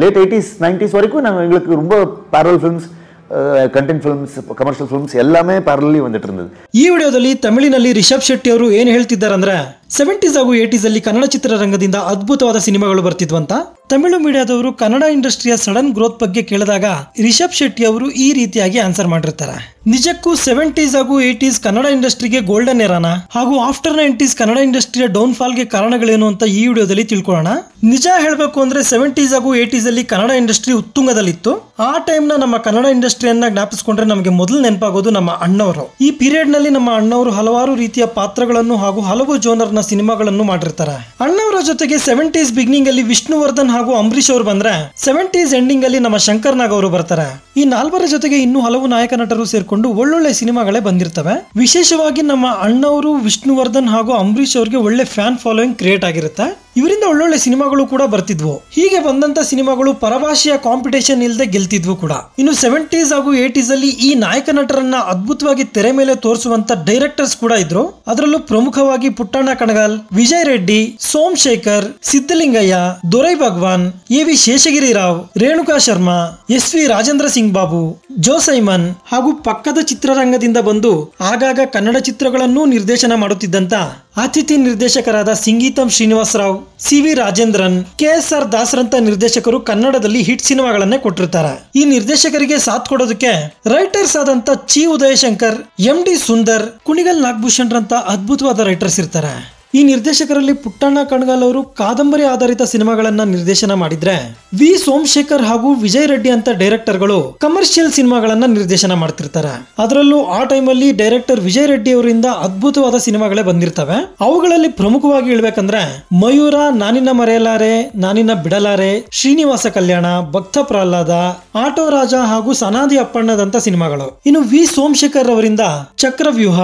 Late 80s 90s வரைக்கும் எங்களுக்கு ரொம்ப parallel films, content films, commercial films ಎಲ್ಲಾಮೇ ಪ್ಯಾರಲಲ್ಲಿ ಬಂದಿಟ್ಟು ಇರುತ್ತದೆ. ಈ ವಿಡಿಯೋದಲ್ಲಿ ತಮಿಳಿನಲ್ಲಿ ರಿಷಬ್ ಶೆಟ್ಟಿ ಅವರು ಏನು ಹೇಳ್ತಿದ್ದಾರೆ ಅಂದ್ರೆ 70s ಹಾಗೂ 80s ಅಲ್ಲಿ ಕನ್ನಡ ಚಿತ್ರರಂಗದಿಂದ ಅದ್ಭುತವಾದ ಸಿನಿಮಾಗಳು ಬರ್ತಿದ್ವಂತ. ತಮಿಳು ಮೀಡಿಯಾದವರು ಕನ್ನಡ ಇಂಡಸ್ಟ್ರಿಯ ಸಡನ್ ಗ್ರೋತ್ ಬಗ್ಗೆ ಕೇಳಿದಾಗ ರಿಷಬ್ ಶೆಟ್ಟಿ ಅವರು ಈ ರೀತಿಯಾಗಿ ಆನ್ಸರ್ ಮಾಡಿರ್ತಾರೆ. ನಿಜಕ್ಕೂ 70s ಹಾಗೂ 80s ಕನ್ನಡ ಇಂಡಸ್ಟ್ರಿಗೆ ಗೋಲ್ಡನ್ ಎರಾನ ಹಾಗೂ ಆಫ್ಟರ್ 90s ಕನ್ನಡ ಇಂಡಸ್ಟ್ರಿಯ ಡೌನ್ ಫಾಲ್ ಗೆ ಕಾರಣಗಳೇನು ಅಂತ ಈ ವಿಡಿಯೋದಲ್ಲಿ ತಿಳ್ಕೊಳ್ಳೋಣ. ನಿಜ ಹೇಳಬೇಕು ಅಂದ್ರೆ 70s ಹಾಗೂ 80s ಅಲ್ಲಿ ಕನ್ನಡ ಇಂಡಸ್ಟ್ರಿ ಉತ್ತುಂಗದಲ್ಲಿತ್ತು. ಆ ಟೈಮ್ ನ ನಮ್ಮ ಕನ್ನಡ ಇಂಡಸ್ಟ್ರಿಯನ್ನ ಜ್ಞಾಪಿಸಿಕೊಂಡ್ರೆ ನಮಗೆ ಮೊದಲು ನೆನಪಾಗೋದು ನಮ್ಮ ಅಣ್ಣವರು. ಈ ಪೀರಿಯಡ್ ನಲ್ಲಿ ನಮ್ಮ ಅಣ್ಣವರು ಹಲವಾರು ರೀತಿಯ ಪಾತ್ರಗಳನ್ನು ಹಾಗೂ ಹಲವು ಜೋನರ್ ನ ಸಿನಿಮಾಗಳನ್ನು ಮಾಡಿರ್ತಾರೆ. ಅಣ್ಣವರ ಜೊತೆಗೆ 70s ಬಿಗಿನಿಂಗ್ ಅಲ್ಲಿ ವಿಷ್ಣುವರ್ಧನ್ ಹಾಗೂ ಅಂಬರೀಶ್ ಅವರು ಬಂದ್ರೆ 70s ಎಂಡಿಂಗ್ ಅಲ್ಲಿ ನಮ್ಮ ಶಂಕರ್ ನಾಗ್ ಅವರು ಬರ್ತಾರೆ. ಈ ನಾಲ್ವರ ಜೊತೆಗೆ ಇನ್ನೂ ಹಲವು ನಾಯಕ ನಟರು ಸೇರ್ಕೊಂಡು ಒಳ್ಳೊಳ್ಳೆ ಸಿನಿಮಾಗಳೇ ಬಂದಿರ್ತವೆ. ವಿಶೇಷವಾಗಿ ನಮ್ಮ ಅಣ್ಣವರು ವಿಷ್ಣುವರ್ಧನ್ ಹಾಗೂ ಅಂಬರೀಶ್ ಅವರಿಗೆ ಒಳ್ಳೆ ಫ್ಯಾನ್ ಫಾಲೋಯಿಂಗ್ ಕ್ರಿಯೇಟ್ ಆಗಿರುತ್ತೆ. ಇವರಿಂದ ಒಳ್ಳೊಳ್ಳೆ ಸಿನಿಮಾಗಳು ಕೂಡ ಬರ್ತಿದ್ವು. ಹೀಗೆ ಬಂದಂತ ಸಿನಿಮಾಗಳು ಪರಭಾಷೆಯ ಕಾಂಪಿಟೇಷನ್ ಇಲ್ಲದೆ ಗೆಲ್ತಿದ್ವು ಕೂಡ. ಇನ್ನು 70s ಹಾಗೂ 80s ಅಲ್ಲಿ ಈ ನಾಯಕ ನಟರನ್ನ ಅದ್ಭುತವಾಗಿ ತೆರೆ ಮೇಲೆ ತೋರಿಸುವಂತ ಡೈರೆಕ್ಟರ್ಸ್ ಕೂಡ ಇದ್ರು. ಅದರಲ್ಲೂ ಪ್ರಮುಖವಾಗಿ ಪುಟ್ಟಣ್ಣ ಕಣಗಾಲ್, ವಿಜಯ್ ರೆಡ್ಡಿ, ಸೋಮಶೇಖರ್, ಸಿದ್ದಲಿಂಗಯ್ಯ, ದೊರೈ ಭಗವಾನ್, AV. Sheshagiri Rao, Renuka Sharma, SV. Rajendra Singh Babu, Joe Simon ಹಾಗೂ ಪಕ್ಕದ ಚಿತ್ರರಂಗದಿಂದ ಬಂದು ಆಗಾಗ ಕನ್ನಡ ಚಿತ್ರಗಳನ್ನೂ ನಿರ್ದೇಶನ ಮಾಡುತ್ತಿದ್ದಂತ ಅತಿಥಿ ನಿರ್ದೇಶಕರಾದ ಸಿಂಗೀತಂ ಶ್ರೀನಿವಾಸ ರಾವ್, ಸಿ.ವಿ. ರಾಜೇಂದ್ರನ್, ಕೆ.ಎಸ್.ಆರ್. ದಾಸರಂತ ನಿರ್ದೇಶಕರು ಕನ್ನಡದಲ್ಲಿ ಹಿಟ್ ಸಿನಿಮಾಗಳನ್ನೇ ಕೊಟ್ಟಿರ್ತಾರೆ. ಈ ನಿರ್ದೇಶಕರಿಗೆ ಸಾಥ್ ಕೊಡೋದಕ್ಕೆ ರೈಟರ್ಸ್ ಆದಂತ ಚಿ ಉದಯಶಂಕರ್, ಎಂ.ಡಿ. ಸುಂದರ್, ಕುಣಿಗಲ್ ನಾಗಭೂಷಣ್ ರಂತ ಅದ್ಭುತವಾದ ರೈಟರ್ಸ್ ಇರ್ತಾರೆ. ಈ ನಿರ್ದೇಶಕರಲ್ಲಿ ಪುಟ್ಟಣ್ಣ ಕಣಗಾಲ್ ಅವರು ಕಾದಂಬರಿ ಆಧಾರಿತ ಸಿನಿಮಾಗಳನ್ನ ನಿರ್ದೇಶನ ಮಾಡಿದ್ರೆ, ವಿ ಸೋಮಶೇಖರ್ ಹಾಗೂ ವಿಜಯ್ ರೆಡ್ಡಿ ಅಂತ ಡೈರೆಕ್ಟರ್ಗಳು ಕಮರ್ಷಿಯಲ್ ಸಿನಿಮಾಗಳನ್ನ ನಿರ್ದೇಶನ ಮಾಡ್ತಿರ್ತಾರೆ. ಅದರಲ್ಲೂ ಆ ಟೈಮಲ್ಲಿ ಡೈರೆಕ್ಟರ್ ವಿಜಯ್ ರೆಡ್ಡಿ ಅವರಿಂದ ಅದ್ಭುತವಾದ ಸಿನಿಮಾಗಳೇ ಬಂದಿರ್ತವೆ. ಅವುಗಳಲ್ಲಿ ಪ್ರಮುಖವಾಗಿ ಹೇಳ್ಬೇಕಂದ್ರೆ ಮಯೂರ, ನಾನಿನ್ನ ಮರೆಯಲಾರೆ, ನಾನಿನ್ನ ಬಿಡಲಾರೆ, ಶ್ರೀನಿವಾಸ ಕಲ್ಯಾಣ, ಭಕ್ತ ಪ್ರಹ್ಲಾದ, ಆಟೋ ರಾಜ ಹಾಗೂ ಸನಾದಿ ಅಪ್ಪಣ್ಣದಂತ ಸಿನಿಮಾಗಳು. ಇನ್ನು ವಿ ಸೋಮಶೇಖರ್ ಅವರಿಂದ ಚಕ್ರವ್ಯೂಹ,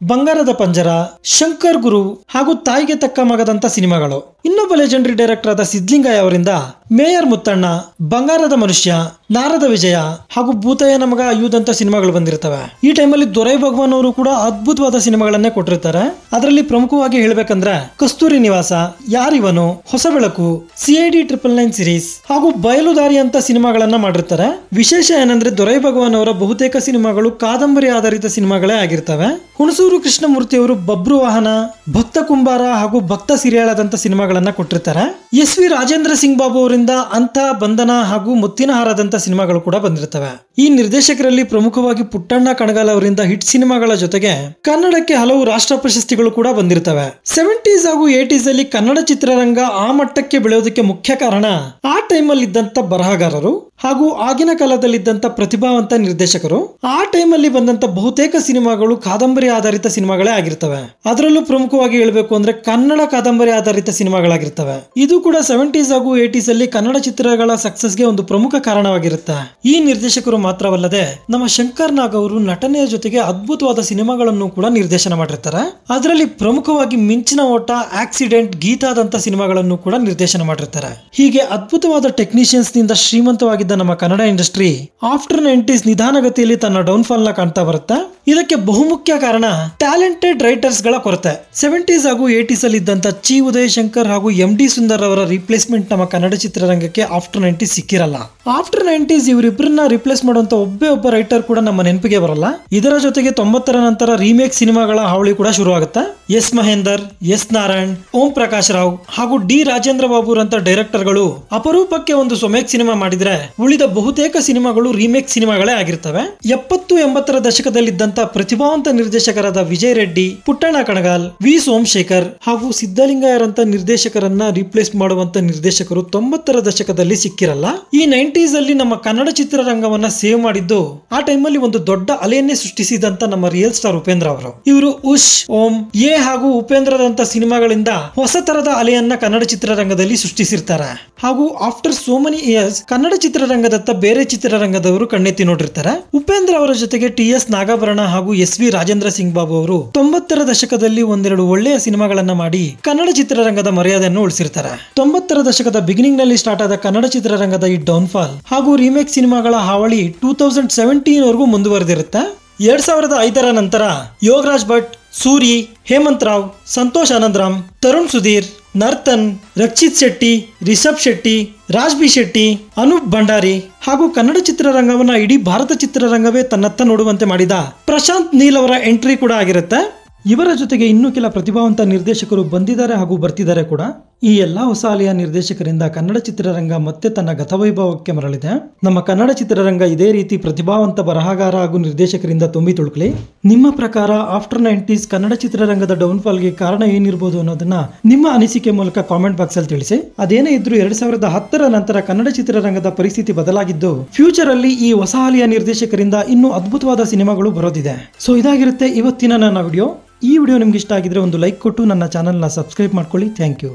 ಬಂಗಾರದ ಪಂಜರ, ಶಂಕರ್ ಗುರು ಹಾಗೂ ತಾಯಿಗೆ ತಕ್ಕ ಮಗದಂತ ಸಿನಿಮಾಗಳು. ಇನ್ನೊಬ್ಬ ಲೆಜೆಂಡರಿ ಡೈರೆಕ್ಟರ್ ಆದ ಸಿದ್ಲಿಂಗಯ್ಯ ಅವರಿಂದ ಮೇಯರ್ ಮುತ್ತಣ್ಣ, ಬಂಗಾರದ ಮನುಷ್ಯ, ನಾರದ ವಿಜಯ ಹಾಗೂ ಭೂತಯ್ಯನ ಮಗ ಯೂದಂತ ಸಿನಿಮಾಗಳು ಬಂದಿರ್ತವೆ. ಈ ಟೈಮಲ್ಲಿ ದೊರೈ ಭಗವಾನ್ ಅವರು ಕೂಡ ಅದ್ಭುತವಾದ ಸಿನಿಮಾಗಳನ್ನೇ ಕೊಟ್ಟಿರ್ತಾರೆ. ಅದರಲ್ಲಿ ಪ್ರಮುಖವಾಗಿ ಹೇಳ್ಬೇಕಂದ್ರೆ ಕಸ್ತೂರಿ ನಿವಾಸ, ಯಾರಿವನು, ಹೊಸ ಬೆಳಕು, CID 999 ಸಿರೀಸ್ ಹಾಗೂ ಬಯಲುದಾರಿ ಅಂತ ಸಿನಿಮಾಗಳನ್ನ ಮಾಡಿರ್ತಾರೆ. ವಿಶೇಷ ಏನಂದ್ರೆ ದೊರೈ ಭಗವಾನ್ ಅವರ ಬಹುತೇಕ ಸಿನಿಮಾಗಳು ಕಾದಂಬರಿ ಆಧಾರಿತ ಸಿನಿಮಾಗಳೇ ಆಗಿರ್ತವೆ. ಹುಣಸೂರು ಕೃಷ್ಣಮೂರ್ತಿ ಅವರು ಬಬ್ರು ವಾಹನ, ಭಕ್ತ ಕುಂಬಾರ ಹಾಗೂ ಭಕ್ತ ಸಿರಿಯಾಳದಂತ ಸಿನಿಮಾಗಳನ್ನ ಕೊಟ್ಟಿರ್ತಾರೆ. ಎಸ್.ವಿ. ರಾಜೇಂದ್ರ ಸಿಂಗ್ ಬಾಬು ಅವರಿಂದ ಅಂತ, ಬಂಧನ ಹಾಗೂ ಮುತ್ತಿನ ಹಾರದಂತ ಸಿನಿಮಾಗಳು ಕೂಡ ಬಂದಿರ್ತವೆ. ಈ ನಿರ್ದೇಶಕರಲ್ಲಿ ಪ್ರಮುಖವಾಗಿ ಪುಟ್ಟಣ್ಣ ಕಣಗಾಲ್ ಅವರಿಂದ ಹಿಟ್ ಸಿನಿಮಾಗಳ ಜೊತೆಗೆ ಕನ್ನಡಕ್ಕೆ ಹಲವು ರಾಷ್ಟ್ರ ಪ್ರಶಸ್ತಿಗಳು ಕೂಡ ಬಂದಿರ್ತವೆ. 70s ಹಾಗೂ 80s ಅಲ್ಲಿ ಕನ್ನಡ ಚಿತ್ರರಂಗ ಆ ಮಟ್ಟಕ್ಕೆ ಬೆಳೆಯೋದಕ್ಕೆ ಮುಖ್ಯ ಕಾರಣ ಆ ಟೈಮಲ್ಲಿ ಇದ್ದಂತ ಬರಹಗಾರರು ಹಾಗೂ ಆಗಿನ ಕಾಲದಲ್ಲಿದ್ದಂತ ಪ್ರತಿಭಾವಂತ ನಿರ್ದೇಶಕರು. ಆ ಟೈಮಲ್ಲಿ ಬಂದಂತ ಬಹುತೇಕ ಸಿನಿಮಾಗಳು ಕಾದಂಬರಿ ಆಧಾರಿತ ಸಿನಿಮಾಗಳೇ ಆಗಿರ್ತವೆ. ಅದರಲ್ಲೂ ಪ್ರಮುಖವಾಗಿ ಹೇಳ್ಬೇಕು ಅಂದ್ರೆ ಕನ್ನಡ ಕಾದಂಬರಿ ಆಧಾರಿತ ಸಿನಿಮಾಗಳಾಗಿರ್ತವೆ. ಇದು ಕೂಡ 70s ಹಾಗೂ 80s ಅಲ್ಲಿ ಕನ್ನಡ ಚಿತ್ರಗಳ ಸಕ್ಸಸ್ಗೆ ಒಂದು ಪ್ರಮುಖ ಕಾರಣವಾಗಿರುತ್ತೆ. ಈ ನಿರ್ದೇಶಕರು ಮಾತ್ರವಲ್ಲದೆ ನಮ್ಮ ಶಂಕರ್ ನಾಗ್ ಅವರು ನಟನೆಯ ಜೊತೆಗೆ ಅದ್ಭುತವಾದ ಸಿನಿಮಾಗಳನ್ನು ಕೂಡ ನಿರ್ದೇಶನ ಮಾಡಿರ್ತಾರೆ. ಅದರಲ್ಲಿ ಪ್ರಮುಖವಾಗಿ ಮಿಂಚಿನ ಓಟ, ಆಕ್ಸಿಡೆಂಟ್, ಗೀತಾದಂತ ಸಿನಿಮಾಗಳನ್ನು ಕೂಡ ನಿರ್ದೇಶನ ಮಾಡಿರ್ತಾರೆ. ಹೀಗೆ ಅದ್ಭುತವಾದ ಟೆಕ್ನಿಷಿಯನ್ಸ್ ನಿಂದ ಶ್ರೀಮಂತವಾಗಿದ್ದ ನಮ್ಮ ಕನ್ನಡ ಇಂಡಸ್ಟ್ರಿ ಆಫ್ಟರ್ 90s ನಿಧಾನಗತಿಯಲ್ಲಿ ತನ್ನ ಡೌನ್ ಫಾಲ್ ನ ಕಾಣ್ತಾ ಬರುತ್ತೆ. ಇದಕ್ಕೆ ಬಹುಮುಖ್ಯ ಕಾರಣ ಟ್ಯಾಲೆಂಟೆಡ್ ರೈಟರ್ಸ್ ಗಳ ಕೊರತೆ. 70s ಹಾಗೂ 80s ಅಲ್ಲಿ ಇದ್ದಂತ ಚಿ ಉದಯಶಂಕರ್ ಹಾಗೂ ಎಂ.ಡಿ. ಸುಂದರ್ ಅವರ ರಿಪ್ಲೇಸ್ಮೆಂಟ್ ನಮ್ಮ ಕನ್ನಡ ಚಿತ್ರರಂಗಕ್ಕೆ ಆಫ್ಟರ್ 90s ಸಿಕ್ಕಿರಲ್ಲ. ಆಫ್ಟರ್ 90s ಇವರಿಬ್ಬರನ್ನ ರಿಪ್ಲೇಸ್ ಮಾಡುವಂತ ಒಬ್ಬ ರೈಟರ್ ಕೂಡ ನಮ್ಮ ನೆನಪಿಗೆ ಬರಲ್ಲ. ಇದರ ಜೊತೆಗೆ 90ರ ನಂತರ ರೀಮೇಕ್ ಸಿನಿಮಾಗಳ ಹಾವಳಿ ಕೂಡ ಶುರು ಆಗುತ್ತೆ. ಎಸ್ ಮಹೇಂದರ್, ಎಸ್ ನಾರಾಯಣ್, ಓಂ ಪ್ರಕಾಶ್ ರಾವ್ ಹಾಗೂ ಡಿ ರಾಜೇಂದ್ರ ಬಾಬು ಅಂತ ಡೈರೆಕ್ಟರ್ಗಳು ಅಪರೂಪಕ್ಕೆ ಒಂದು ಸ್ವಮೇಕ್ ಸಿನಿಮಾ ಮಾಡಿದ್ರೆ ಉಳಿದ ಬಹುತೇಕ ಸಿನಿಮಾಗಳು ರೀಮೇಕ್ ಸಿನಿಮಾಗಳೇ ಆಗಿರ್ತವೆ. 70-80ರ ದಶಕದಲ್ಲಿದ್ದಂತ ಪ್ರತಿಭಾವಂತ ನಿರ್ದೇಶಕರಾದ ವಿಜಯ್ ರೆಡ್ಡಿ, ಪುಟ್ಟಣ್ಣ ಕಣಗಾಲ್, ವಿ ಸೋಮಶೇಖರ್ ಹಾಗೂ ಸಿದ್ದಲಿಂಗಯ್ಯರಂತ ನಿರ್ದೇಶಕರನ್ನ ರಿಪ್ಲೇಸ್ ಮಾಡುವಂತ ನಿರ್ದೇಶಕರು 90ರ ದಶಕದಲ್ಲಿ ಸಿಕ್ಕಿರಲ್ಲ. ಈ 90s ಅಲ್ಲಿ ನಮ್ಮ ಕನ್ನಡ ಚಿತ್ರರಂಗವನ್ನ ಸೇವ್ ಮಾಡಿದ್ದು ಆ ಟೈಮಲ್ಲಿ ಒಂದು ದೊಡ್ಡ ಅಲೆಯನ್ನೇ ಸೃಷ್ಟಿಸಿದಂತ ನಮ್ಮ ರಿಯಲ್ ಸ್ಟಾರ್ ಉಪೇಂದ್ರ ಅವರು. ಇವರು ಉಶ್, ಓಂ, ಎ ಹಾಗೂ ಉಪೇಂದ್ರದಂತ ಸಿನಿಮಾಗಳಿಂದ ಹೊಸ ತರದ ಅಲೆಯನ್ನ ಕನ್ನಡ ಚಿತ್ರರಂಗದಲ್ಲಿ ಸೃಷ್ಟಿಸಿರ್ತಾರೆ. ಹಾಗೂ after so many years Kannada ಚಿತ್ರರಂಗದತ್ತ ಬೇರೆ ಚಿತ್ರರಂಗದವರು ಕಣ್ಣೆತ್ತಿ ನೋಡಿರ್ತಾರೆ. ಉಪೇಂದ್ರ ಅವರ ಜೊತೆಗೆ ಟಿ.ಎಸ್. ನಾಗಾಭರಣ ಹಾಗೂ ಎಸ್.ವಿ. ರಾಜೇಂದ್ರ ಸಿಂಗ್ ಬಾಬು ಅವರು 90ರ ದಶಕದಲ್ಲಿ ಒಂದೆರಡು ಒಳ್ಳೆಯ ಸಿನಿಮಾಗಳನ್ನ ಮಾಡಿ ಕನ್ನಡ ಚಿತ್ರರಂಗದ ಮರ್ಯಾದೆಯನ್ನು ಉಳಿಸಿರ್ತಾರೆ. 90ರ ದಶಕದ ಬಿಗಿನಿಂಗ್ ನಲ್ಲಿ ಸ್ಟಾರ್ಟ್ ಆದ ಕನ್ನಡ ಚಿತ್ರರಂಗದ ಈ ಡೌನ್ ಫಾಲ್ ಹಾಗೂ ರೀಮೇಕ್ ಸಿನಿಮಾಗಳ ಹಾವಳಿ 2017 ವರೆಗೂ ಮುಂದುವರೆದಿರುತ್ತೆ. 2005ರ ನಂತರ ಯೋಗರಾಜ್ ಭಟ್, ಸೂರಿ, ಹೇಮಂತ್ ರಾವ್, ಸಂತೋಷ್ ಆನಂದರಾಮ್, ತರುಣ್ ಸುಧೀರ್, ನರ್ತನ್, ರಕ್ಷಿತ್ ಶೆಟ್ಟಿ, ರಿಷಬ್ ಶೆಟ್ಟಿ, ರಾಜ್ ಬಿ ಶೆಟ್ಟಿ, ಅನೂಪ್ ಭಂಡಾರಿ ಹಾಗೂ ಕನ್ನಡ ಚಿತ್ರರಂಗವನ್ನ ಇಡೀ ಭಾರತ ಚಿತ್ರರಂಗವೇ ತನ್ನತ್ತ ನೋಡುವಂತೆ ಮಾಡಿದ ಪ್ರಶಾಂತ್ ನೀಲ್ ಅವರ ಎಂಟ್ರಿ ಕೂಡ ಆಗಿರುತ್ತೆ. ಇವರ ಜೊತೆಗೆ ಇನ್ನೂ ಕೆಲ ಪ್ರತಿಭಾವಂತ ನಿರ್ದೇಶಕರು ಬಂದಿದ್ದಾರೆ ಹಾಗೂ ಬರ್ತಿದ್ದಾರೆ ಕೂಡ. ಈ ಎಲ್ಲಾ ಹೊಸ ಅಲೆಯ ನಿರ್ದೇಶಕರಿಂದ ಕನ್ನಡ ಚಿತ್ರರಂಗ ಮತ್ತೆ ತನ್ನ ಗತವೈಭವಕ್ಕೆ ಮರಳಿದೆ. ನಮ್ಮ ಕನ್ನಡ ಚಿತ್ರರಂಗ ಇದೇ ರೀತಿ ಪ್ರತಿಭಾವಂತ ಬರಹಗಾರ ಹಾಗೂ ನಿರ್ದೇಶಕರಿಂದ ತುಂಬಿ ತುಳುಕಲಿ. ನಿಮ್ಮ ಪ್ರಕಾರ ಆಫ್ಟರ್ 90s ಕನ್ನಡ ಚಿತ್ರರಂಗದ ಡೌನ್ಫಾಲ್ಗೆ ಕಾರಣ ಏನಿರಬಹುದು ಅನ್ನೋದನ್ನ ನಿಮ್ಮ ಅನಿಸಿಕೆ ಮೂಲಕ ಕಾಮೆಂಟ್ ಬಾಕ್ಸ್ ಅಲ್ಲಿ ತಿಳಿಸಿ. ಅದೇನೇ ಇದ್ರೂ 2010ರ ನಂತರ ಕನ್ನಡ ಚಿತ್ರರಂಗದ ಪರಿಸ್ಥಿತಿ ಬದಲಾಗಿದ್ದು, ಫ್ಯೂಚರ್ ಅಲ್ಲಿ ಈ ಹೊಸ ಅಲೆಯ ನಿರ್ದೇಶಕರಿಂದ ಇನ್ನೂ ಅದ್ಭುತವಾದ ಸಿನಿಮಾಗಳು ಬರೋದಿದೆ. ಸೊ ಇದಾಗಿರುತ್ತೆ ಇವತ್ತಿನ ನನ್ನ ವಿಡಿಯೋ. ಈ ವಿಡಿಯೋ ನಿಮ್ಗೆ ಇಷ್ಟ ಆಗಿದ್ರೆ ಒಂದು ಲೈಕ್ ಕೊಟ್ಟು ನನ್ನ ಚಾನಲ್ನ ಸಬ್ಸ್ಕ್ರೈಬ್ ಮಾಡ್ಕೊಳ್ಳಿ. Thank you.